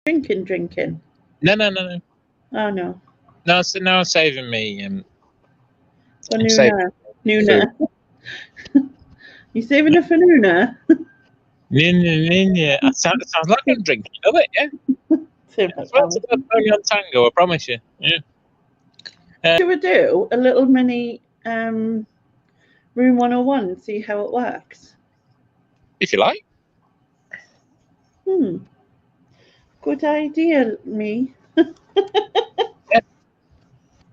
Drinking. No. Oh no. No, so now I'm saving me. For Nuna. You saving it for Nuna? It sounds like I'm drinking, doesn't it? Yeah. It's only on Tango, I promise you. Yeah. Should we do a little mini Room 101 and see how it works? If you like. Good idea, me.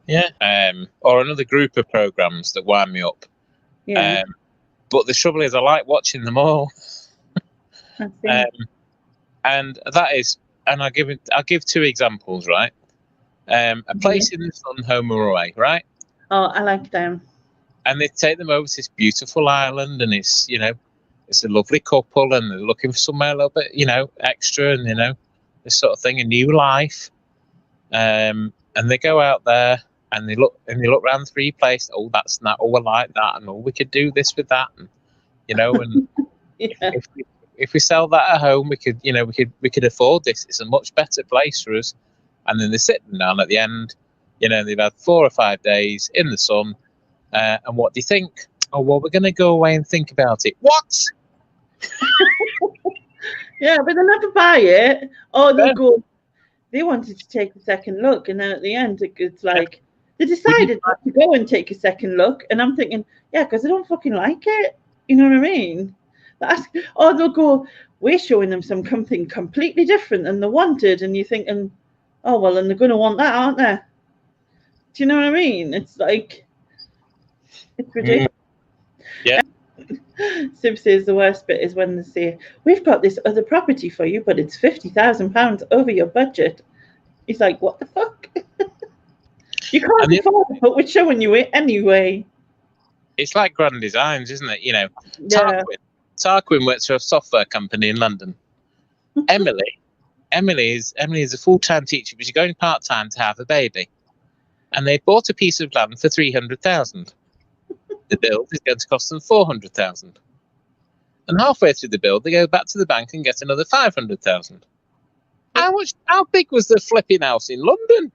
Yeah. Or another group of programs that wind me up. Yeah. But the trouble is, I like watching them all. And that is, and I'll give two examples, right? A Place in the Sun, Home or Away, right? Oh, I like them. And they take them over to this beautiful island, and it's it's a lovely couple, and they're looking for somewhere a little bit extra, and this sort of thing, a new life. And they go out there and they look around the three places. Oh, that's not. Oh, I like that, and oh, we could do this with that, and and Yeah. if we sell that at home, we could afford this. It's a much better place for us. And then they're sitting down at the end. They've had 4 or 5 days in the sun. And what do you think? Oh, well, we're going to go away and think about it. What? Yeah, but they never buy it. Or they'll go. They wanted to take a second look, and then at the end, it's like they decided not to go and take a second look. And I'm thinking, yeah, because they don't fucking like it. You know what I mean? Or they'll go, we're showing them something completely different than they wanted, and you're thinking, oh well, and they're going to want that, aren't they? Do you know what I mean? It's like, it's ridiculous. Yeah. Sib says the worst bit is when they say, we've got this other property for you, but it's £50,000 over your budget. He's like, what the fuck? You can't afford it, but we're showing you it anyway. It's like Grand Designs, isn't it? Tarquin works for a software company in London. Emily is a full-time teacher, but she's going part-time to have a baby. And they bought a piece of land for 300,000. The build is going to cost them 400,000. And halfway through the build, they go back to the bank and get another 500,000. How big was the flipping house in London?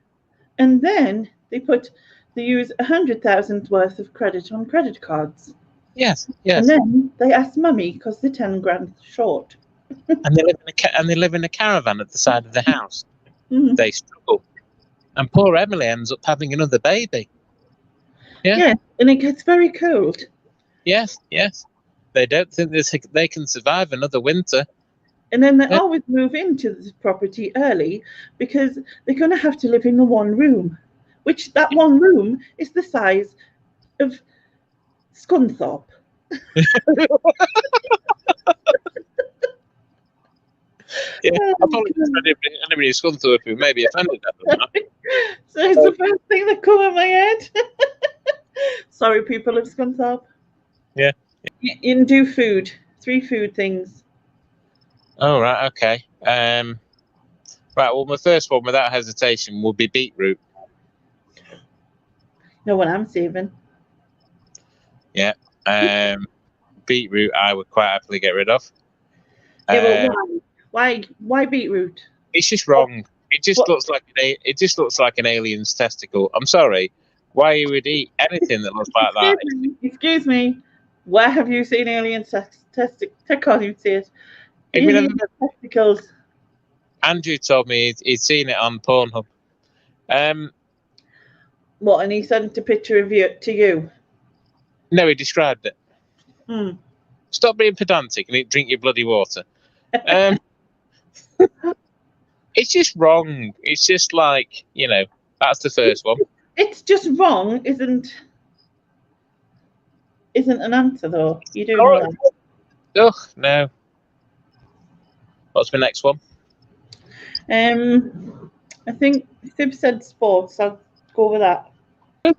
And then they use 100,000 worth of credit on credit cards. Yes. And then they ask mummy because they're 10 grand short. And they live in a caravan at the side of the house. Mm-hmm. They struggle. And poor Emily ends up having another baby. Yeah, and it gets very cold. Yes. They don't think they can survive another winter. And then they always move into the property early because they're going to have to live in the one room, which that one room is the size of Scunthorpe. Yeah, I apologize for anybody in Scunthorpe who may be offended at them. So it's the first thing that comes in my head. Sorry, people of Scunthorpe. Yeah. You can do food. 3 food things. Oh, right, okay. Right, well, my first one, without hesitation, would be beetroot. Know what I'm saving? Yeah. Beetroot, I would quite happily get rid of. Yeah, but why beetroot? It's just wrong. It just looks like an alien's testicle. I'm sorry. Why you would eat anything that looks like that? Excuse me. Where have you seen alien testicles? I can't even see it. Alien testicles. Andrew told me he'd seen it on Pornhub. What? And he sent a picture of it to you? No, he described it. Stop being pedantic and drink your bloody water. It's just wrong. It's just like, that's the first one. It's just wrong, isn't an answer though. You do know that. Ugh, no. What's my next one? I think Sib said sports. I'll go with that.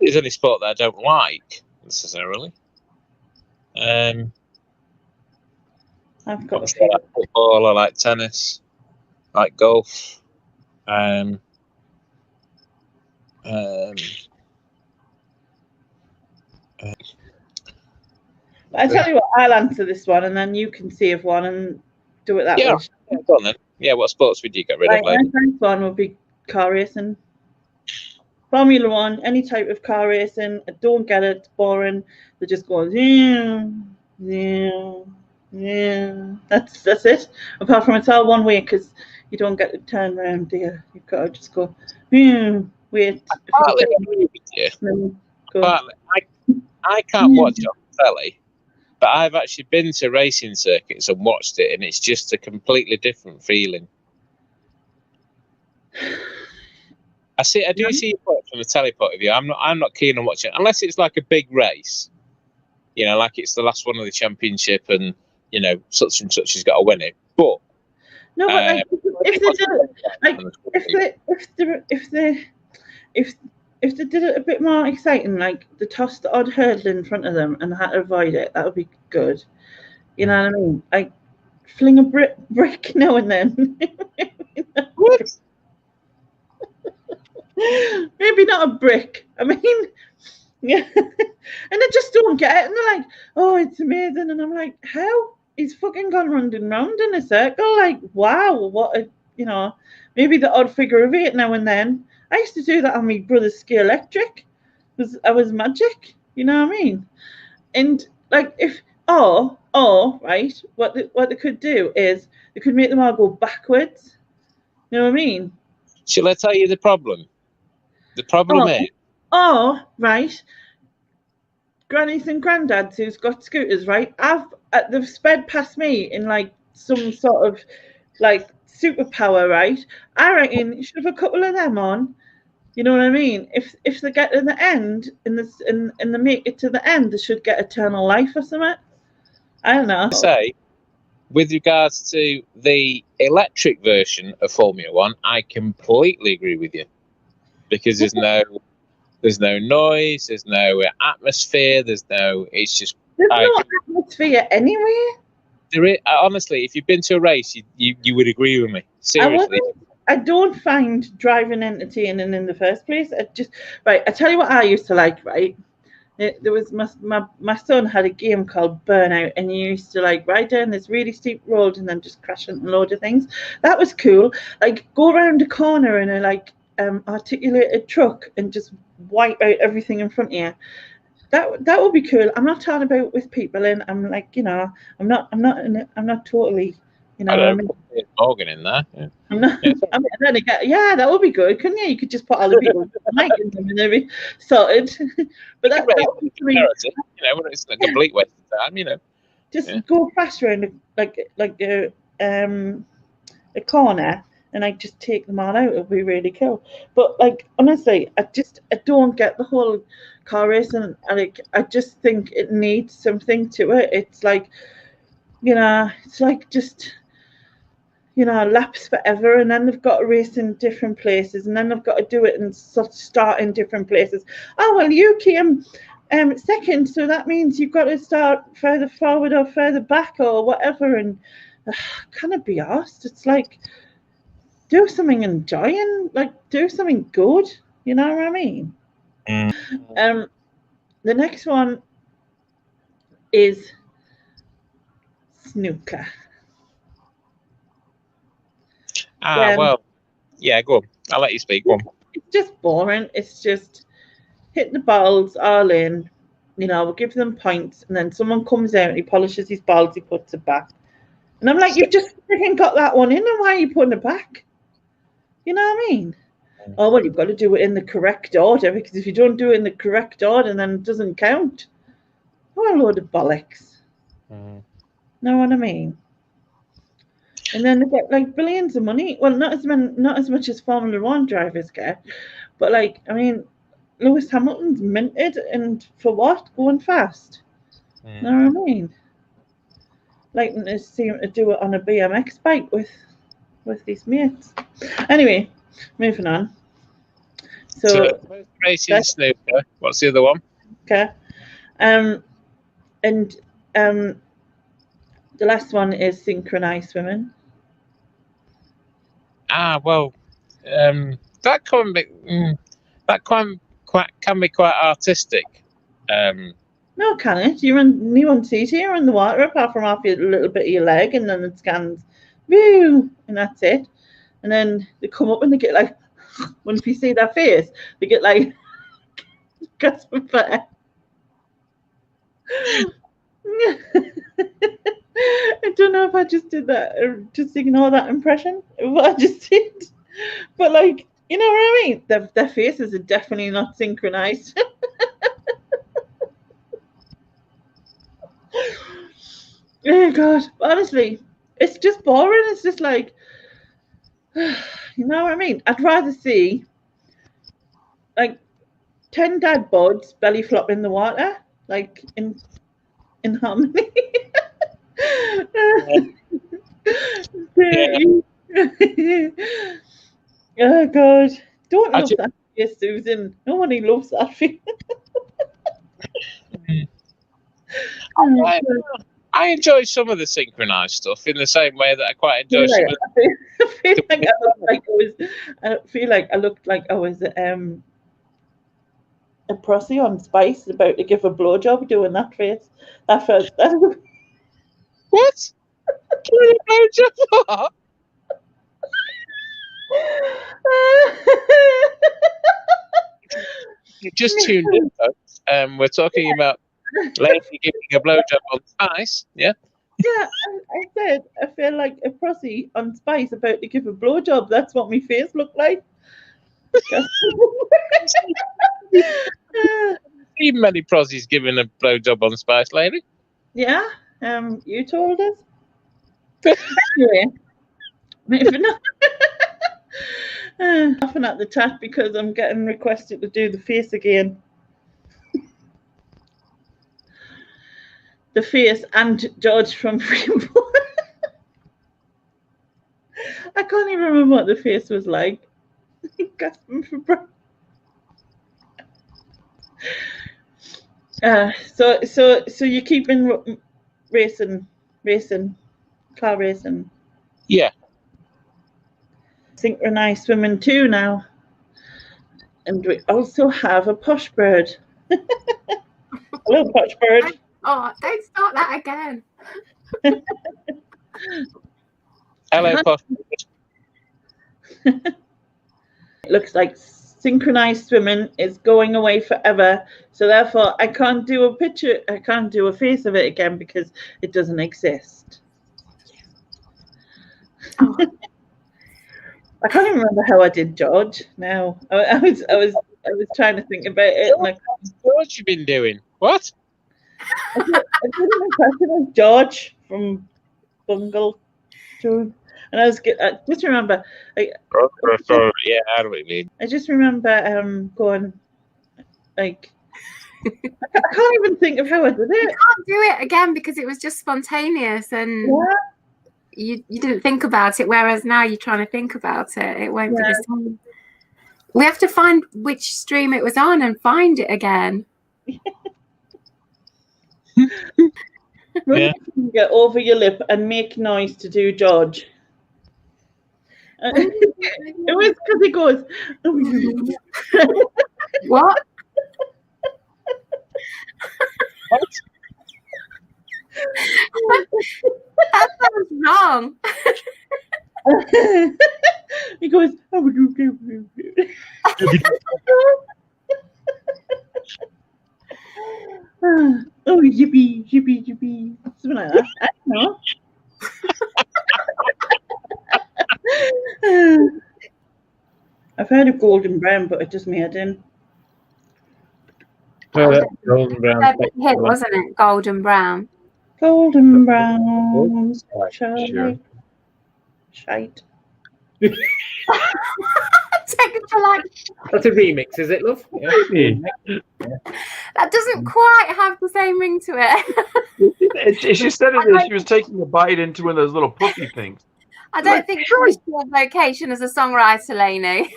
There's any sport that I don't like necessarily. I've got I like football. I like tennis. I like golf. I tell you what, I'll answer this one, and then you can save one and do it that way. Yeah, go on then. Yeah, what sports would you get rid of? My first one would be car racing. Formula One, any type of car racing. I don't get it. It's boring. They just go, yeah, yeah, yeah. That's it. Apart from it's all one way because you don't get to turn around, do you? You've got to just go, yeah, wait. Partly agree with you. Partly, I can't watch it on telly, but I've actually been to racing circuits and watched it, and it's just a completely different feeling. I do see your point from a telly point of view. I'm not keen on watching it unless it's like a big race, like it's the last one of the championship, and such and such has got to win it. But no, but like if they did it a bit more exciting, like they tossed the odd hurdle in front of them and had to avoid it, that would be good. You know what I mean? Like fling a brick now and then. What? Maybe not a brick. I mean, yeah. And I just don't get it. And they're like, oh, it's amazing. And I'm like, how? He's fucking gone round and round in a circle. Like, wow, what a, maybe the odd figure of 8 now and then. I used to do that on my brother's ski electric. I was magic. You know what I mean? And like, right, what they could do is they could make them all go backwards. You know what I mean? Shall I tell you the problem? The problem is... right. Grannies and granddads who's got scooters, right? They've sped past me in like some sort of like superpower, right? I reckon you should have a couple of them on. You know what I mean? If they get to the end and they make it to the end, they should get eternal life or something. I don't know. Say, with regards to the electric version of Formula One, I completely agree with you, because there's no noise, there's no atmosphere, it's just... There's no atmosphere anyway. There is, honestly, if you've been to a race, you would agree with me. Seriously. I don't find driving entertaining in the first place. I tell you what I used to like, right? There was my son had a game called Burnout, and he used to like ride down this really steep road and then just crash into a load of things. That was cool. Like go around a corner in a articulated truck and just wipe out everything in front of you. That would be cool. I'm not talking about with people in. I'm like, I'm not totally, Morgan in there. Yeah. I'm not. Yeah. That would be good, couldn't you? You could just put all the people mic in them and they'd be sorted. But that would be when it's a complete waste of time, Just go fast around a corner and I just take them all out. It would be really cool. But like honestly, I don't get the whole car racing. I just think it needs something to it. It's like, it's like just laps forever, and then they've got to race in different places, and then they've got to do it and start in different places. Oh well, you came second, so that means you've got to start further forward or further back or whatever, and can it be asked? It's like, do something enjoying, like do something good. You know what I mean? The next one is snooker. Well, yeah, go on. I'll let you speak. Go on. It's just boring. It's just hit the balls all in. We'll give them points, and then someone comes out and he polishes his balls, he puts it back. And I'm like, you've just freaking got that one in, and why are you putting it back? You know what I mean? Oh, well, you've got to do it in the correct order, because if you don't do it in the correct order, then it doesn't count. What a load of bollocks. Know what I mean? And then they get like billions of money. Well, not as much as Formula One drivers get, but like, I mean, Lewis Hamilton's minted, and for what? Going fast. Know what I mean? Like they seem to do it on a BMX bike with these mates. Anyway, moving on. So racing snooker. What's the other one? Okay. And the last one is synchronized swimming. Well, that can be quite artistic. No, can it? You won't see it here in the water apart from off your little bit of your leg, and then it scans woo, and that's it. And then they come up and they get like, when if you see their face, they get like, gasping for air. I don't know if I just did that or just ignore that impression of what I just did. But like, you know what I mean? Their faces are definitely not synchronized. Oh God, honestly, it's just boring. It's just like, you know what I mean? I'd rather see like 10 dad bods belly flop in the water, like in harmony. Yeah. Oh God, don't love that face, Susan. Nobody loves that face. I enjoy some of the synchronized stuff in the same way that I quite enjoy some of I feel like I looked like I was. I feel like I looked like I was a prossy on Spice about to give a blowjob doing that face. That first. What? Giving a blowjob? What? You just tuned in, folks. We're talking about Lady giving a blowjob on Spice. Yeah. Yeah, I said I feel like a prossy on Spice about to give a blowjob. That's what my face looked like. Seen many prozzies giving a blowjob on Spice, Lady? Yeah, you told us. Anyway, moving on. Laughing at the chat because I'm getting requested to do the face again. The face and George from Freeborn. I can't even remember what the face was like. Gasping for breath. So you're keeping racing, car racing. Yeah. Synchronized swimming too now. And we also have a posh bird. Hello, posh bird. Oh, don't start that again. Hello, posh bird. It looks like synchronized swimming is going away forever. So therefore, I can't do a picture. I can't do a face of it again because it doesn't exist. Oh. I can't even remember how I did George. Now I was trying to think about it. What have you been doing? What? I did an impression of George from Bungle, George, and I just remember. Yeah, I know what you mean. I just remember going like. I can't even think of how I did it. You can't do it again because it was just spontaneous and you didn't think about it. Whereas now you're trying to think about it. It won't be the same. We have to find which stream it was on and find it again. Run your finger over your lip and make noise to do George. It was because he goes. What? That sounds wrong. He goes. Oh, yippee, yippee, yippee. Something like that. I don't know. I've heard of golden brown, but it just me, I didn't. Golden brown. Hit, wasn't it? Golden brown. Golden brown. Shite. Shite. That's a remix, is it, love? Yeah. That doesn't quite have the same ring to it. She said it as she was taking a bite into one of those little puffy things. I don't think she's your vocation as a songwriter, Lainey.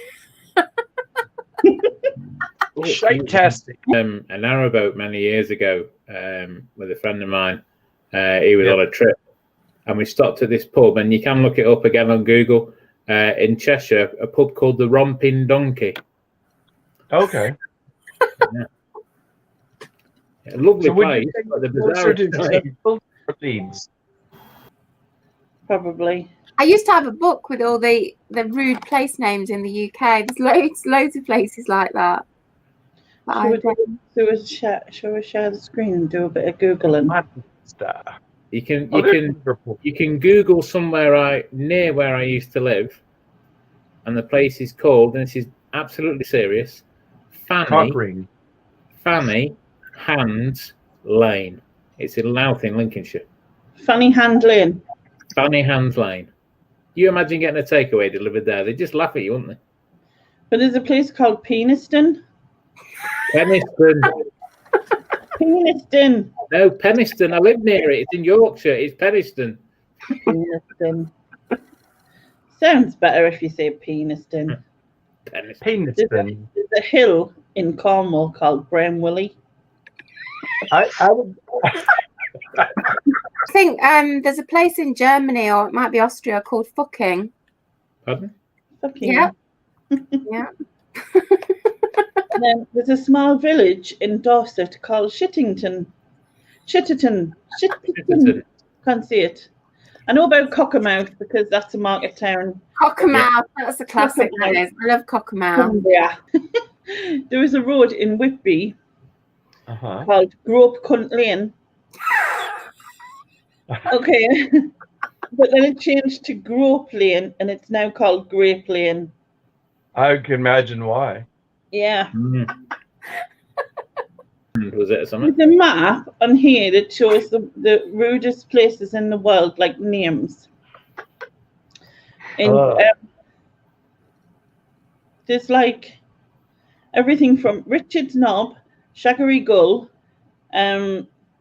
Fantastic. A narrowboat many years ago with a friend of mine. He was on a trip and we stopped at this pub, and you can look it up again on Google, in Cheshire, a pub called the Romping Donkey. Okay. Yeah. A lovely place. Leads. Probably. I used to have a book with all the rude place names in the UK. There's loads of places like that. Shall we share the screen and do a bit of Googling? You can Google somewhere near where I used to live, and the place is called, and this is absolutely serious, Fanny Hands Lane. It's in Louth in Lincolnshire. Fanny Hand Lane. Fanny Hands Lane. You imagine getting a takeaway delivered there? They'd just laugh at you, wouldn't they? But there's a place called Peniston. Peniston. Peniston. No, Peniston. I live near it. It's in Yorkshire. It's Peniston. Peniston. Sounds better if you say Peniston. Peniston. There's a hill in Cornwall called Bramwilly. I would. I think there's a place in Germany, or it might be Austria, called Fucking. Pardon? Fucking. Yeah. Yeah. And then there's a small village in Dorset called Shittington. Shitterton. Can't see it. I know about Cockermouth because that's a market town. Cockermouth, that's a classic. That is. I love Cockermouth. Yeah. There was a road in Whitby called Grope Cunt Lane. Okay. But then it changed to Grope Lane and it's now called Grape Lane. I can imagine why. Yeah. Was it something? There's a map on here that shows the rudest places in the world, like names. And there's like everything from Richard's Knob, Shaggery Gull,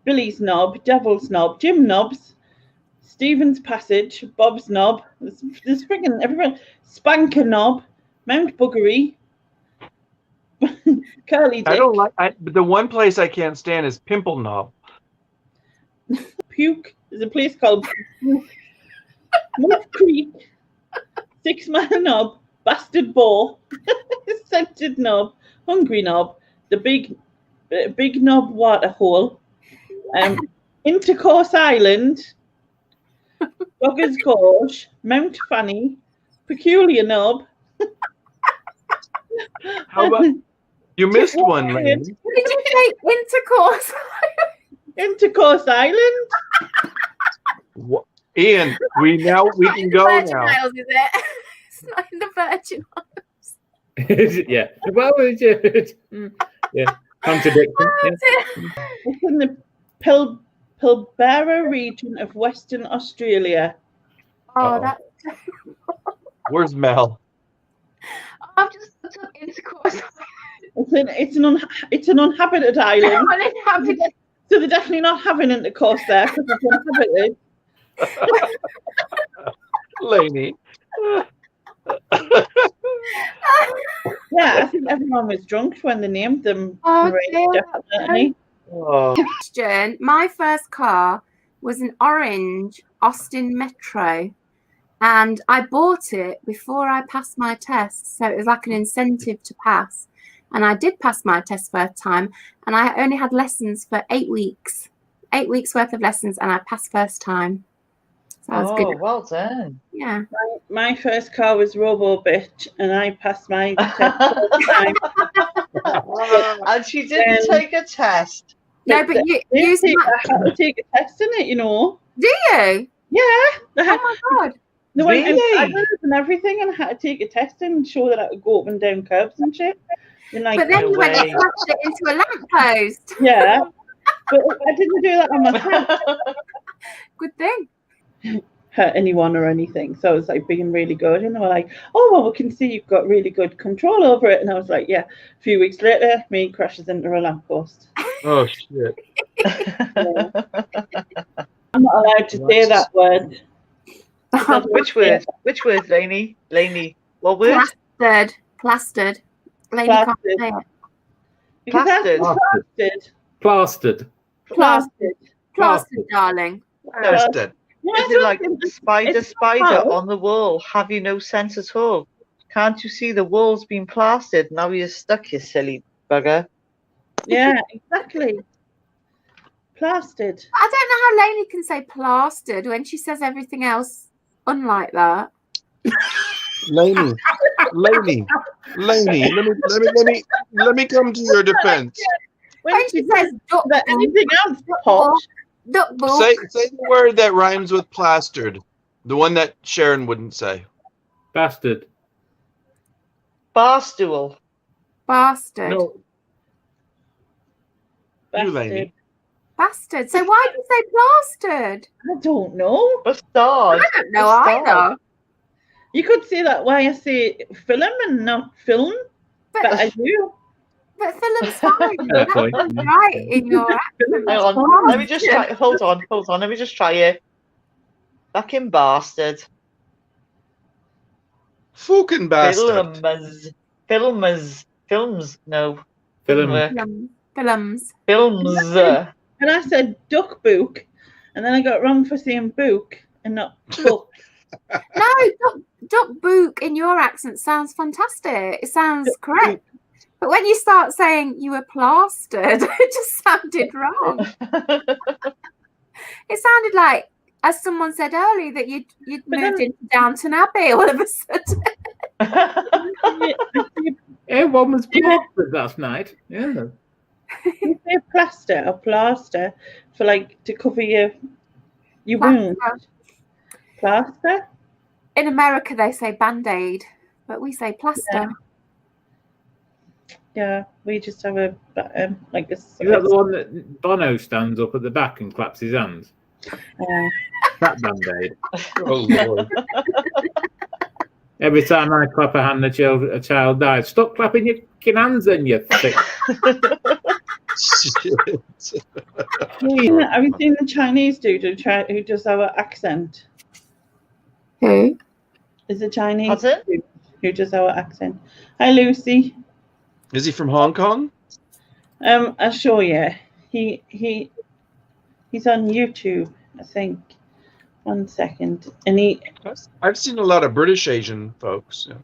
Billy's Knob, Devil's Knob, Jim Knobs, Stephen's Passage, Bob's Knob. There's freaking everyone. Spanker Knob, Mount Buggery, Curly Dick. I don't like. The one place I can't stand is Pimple Knob. Puke. There's a place called Muff Creek, 6 Mile Knob, Bastard Boar, Scented Knob, Hungry Knob, the Big Knob Waterhole, Intercourse Island, Dogger's Gorge, Mount Fanny, Peculiar Knob. How about you missed one, Lane? Did you say Intercourse? Intercourse Island. What? Ian, we can go Virgin now. Isles, is it? It's not in the Virgin Isles. Yeah. Well, yeah. Contradiction. Yeah. It's in the Pilbara region of Western Australia. Oh, that's. Where's Mel? I've just looked up Intercourse. It's an uninhabited island. Uninhabited. So they're definitely not having intercourse there because it's uninhabited. Laney. Yeah, I think everyone was drunk when they named them. Oh, Right, definitely. Oh. Question. My first car was an orange Austin Metro, and I bought it before I passed my test, so it was like an incentive to pass. And I did pass my test first time, and I only had lessons for 8 weeks. 8 weeks worth of lessons, and I passed first time. So I was good. Well done. Yeah. My first car was Robo Bitch, and I passed my test first time. And she didn't take a test. No, but you I use had to take a test in it, you know. Do you? Yeah. Oh my god. They went in Really? silence and everything, and I had to take a test and show that I could go up and down curbs and shit. And like, But then no you went and way. smashed it into a lamppost. yeah, but I didn't do that on myself. Good thing. Hurt anyone or anything. So I was like being really good, and they were like, "Oh well, we can see you've got really good control over it." And I was like, "Yeah." A few weeks later, me crashes into a lamppost. Oh shit. Yeah. I'm not allowed to say that word. Which word? Which word, Laney? Laney. What word? Plastered. Lady Plastered. can't say it. Because that's Plastered. plastered. Plastered. Plastered, darling. Plastered. Yeah, Is it like spider, it's spider how- on the wall? Have you no sense at all? Can't you see the wall's been plastered? Now you're stuck, you silly bugger. Yeah, exactly. Plastered. I don't know how Lainey can say plastered when she says everything else unlike that. Lainey, let me come to your defense. When she says duck book, anything else, Posh? Duck book. Say the word that rhymes with plastered. The one that Sharon wouldn't say. Bastard. Barstool. Bastard. No. You, Lainey. Bastard. So why do you say plastered? I don't know. Bastard. I don't know either. You could say that why I say film and not film, but I do. But film's fine. That's right in your accent. Hang on. Let me just try. Hold on. Let me just try it. Fucking bastard. Fucking bastard. Films. No. Films. And I said duck book, and then I got it wrong for saying book and not book. No, duck book in your accent sounds fantastic. It sounds correct. But when you start saying you were plastered, it just sounded wrong. It sounded like, as someone said earlier, that you'd moved into Downton Abbey all of a sudden. Everyone was plastered last night. Yeah. You say plaster or plaster for like to cover your wound. Plaster. In America, they say Band-Aid, but we say plaster. Yeah, we just have a like this. Is that the one that Bono stands up at the back and claps his hands? That Band-Aid. Oh Lord. Every time I clap a hand, a child dies. Stop clapping your fucking hands then, you thick. Have you seen the Chinese dude who does our accent? Who? Is a Chinese dude who does our accent. Hi, Lucy. Is he from Hong Kong? I'll show you. He's on YouTube, I think. 1 second. And I've seen a lot of British Asian folks. Yeah.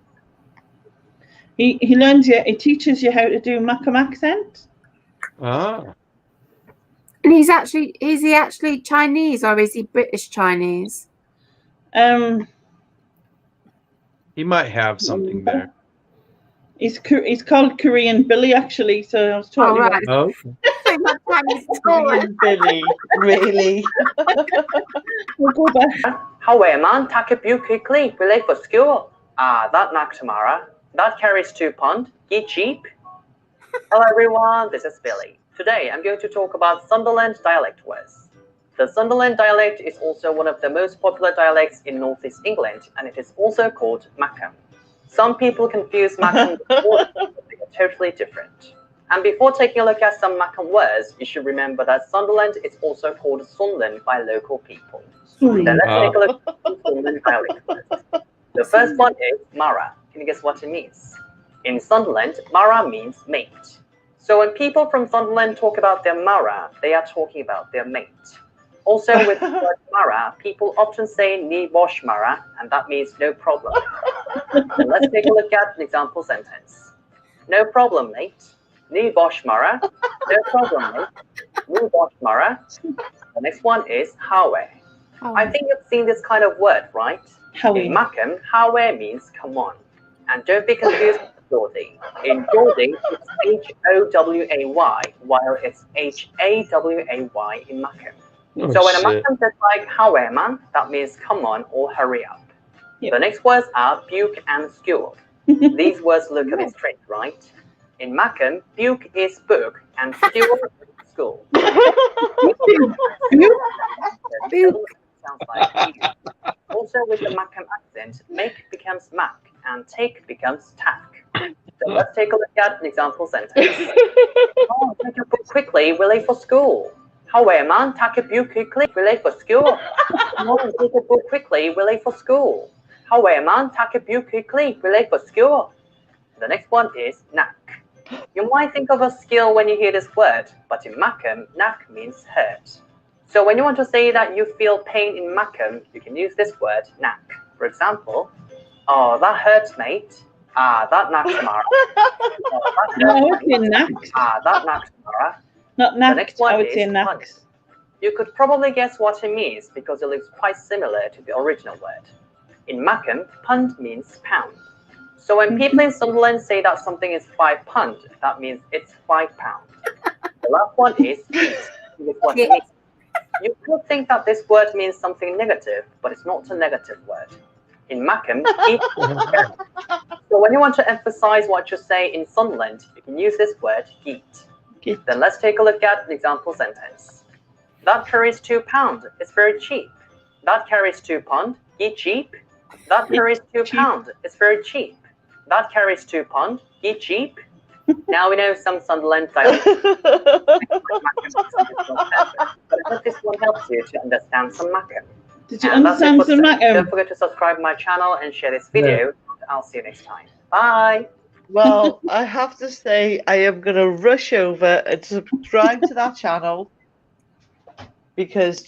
He learns you. He teaches you how to do Macam accent. Ah. And is he actually Chinese or is he British Chinese? He might have something there. He's called Korean Billy, actually. So I was talking right. about. Korean Billy, really? We'll go back. However, man, take a view quickly. We're late for school. That knock tomorrow. That carries 2 pounds. Ye cheap. Hello everyone, this is Billy. Today I'm going to talk about Sunderland dialect words. The Sunderland dialect is also one of the most popular dialects in Northeast England, and it is also called Macam. Some people confuse Macam with Warden, but they are totally different. And before taking a look at some Macam words, you should remember that Sunderland is also called Sunderland by local people. Then let's take a look at some Sunderland dialect words. The first one is Mara. Can you guess what it means? In Sunderland, Mara means mate. So when people from Sunderland talk about their Mara, they are talking about their mate. Also with the word Mara, people often say ni wash Mara, and that means no problem. So let's take a look at an example sentence. No problem, mate. Ni wash Mara. No problem, mate. Ni wash Mara. The next one is Hawe. I think you've seen this kind of word, right? In Macam, Hawe means come on. And don't be confused with Geordie. In Geordie, it's H-O-W-A-Y, while it's H-A-W-A-Y in Macam. Oh, so when a Macam says like, Hawe man, that means come on or hurry up. Yep. The next words are buke and skewer. These words look a bit strange, right? In Macam, buke is book and skewer is school. Buke sounds like also with the Macam accent, make becomes mac and take becomes tack. So let's take a look at an example sentence. Oh, take your book quickly, we're late for school. However, man, take a book quickly, we're late for school. Come on, take a book quickly, we're late for school. However, man, take a book quickly, we're late for school. The next one is knack. You might think of a skill when you hear this word, but in Macam, knack means hurt. So when you want to say that you feel pain in Macam, you can use this word, knack. For example, oh, that hurts, mate. That knacks, Mara. That knacks, Mara. Not knacks, the next one I would is say knacks. You could probably guess what it means because it looks quite similar to the original word. In Mackem, pund means pound. So when people in Sunderland say that something is £5, that means it's £5. The last one is geet. What it means. You could think that this word means something negative, but it's not a negative word. In Mackem, geet. So when you want to emphasize what you say in Sunderland, you can use this word geet. Then let's take a look at an example sentence. That carries £2. It's very cheap. That carries £2. Geet cheap. That carries £2. It's very cheap. That carries £2. Geet cheap. Now we know some Sunderland dialect. But I hope this one helps you to understand some Mackem. Did you understand some Mackem? Don't forget to subscribe to my channel and share this video. I'll see you next time. Bye. Well, I have to say, I am going to rush over and subscribe to that channel because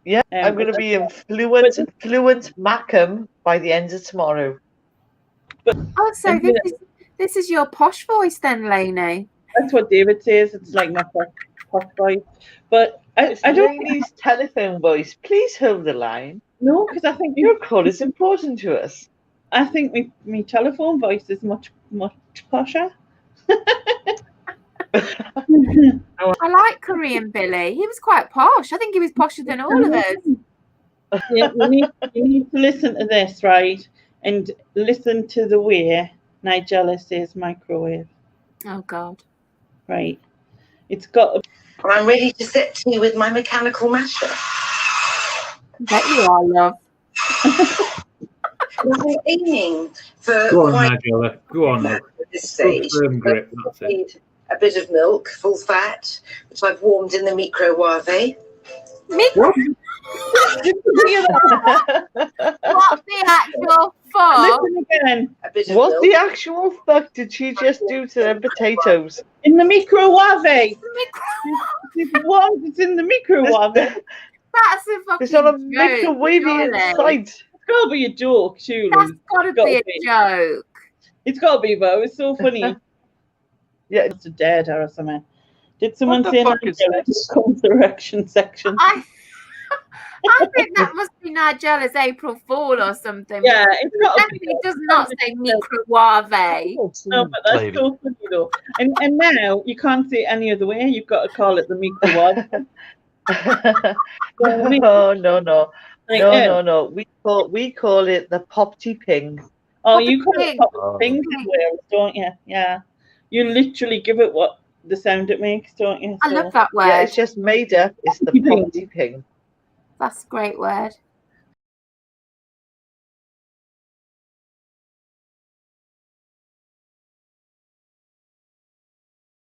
I'm going to be fluent Mackem by the end of tomorrow. Oh, so this is your posh voice then, Lainey? That's what David says. It's like my posh voice. But I don't need telephone voice. Please hold the line. No, because I think your call is important to us. I think my telephone voice is much posher. I like Korean Billy. He was quite posh. I think he was posher than all of us. Yeah, you need to listen to this, right? And listen to the way Nigella says microwave. Oh, God. Right. It's got a... And I'm ready to set tea with my mechanical masher. Bet you are, love. I'm aiming for Go on, Nigella. Go on. At this stage. Firm grip. That's it. Need a bit of milk, full fat, which I've warmed in the MeekRoarWarVae. What? What's the actual fuck? Listen again. What the actual fuck did she just do to them potatoes? In the MeekRoarWarVae. It's in the MeekRoarWarVae. That's a fucking It's on a joke, microwave site. It's got to be a joke, surely. That's got to be a joke. It's got to be, though. It's so funny. Yeah, it's a dead or something. Did someone say Nigella's comes erection section? I think that must be Nigella's April Fool or something. Yeah, it's definitely does not say MeekRoarWarVae. No, but that's so funny though. And now you can't say it any other way. You've got to call it the MeekRoarWarVae. No. We call it the Popty Ping. Oh, you call it Popty Ping, don't you? Yeah. You literally give it what the sound it makes, don't you? I love that word. Yeah, it's just made up. It's the Popty Ping. That's a great word.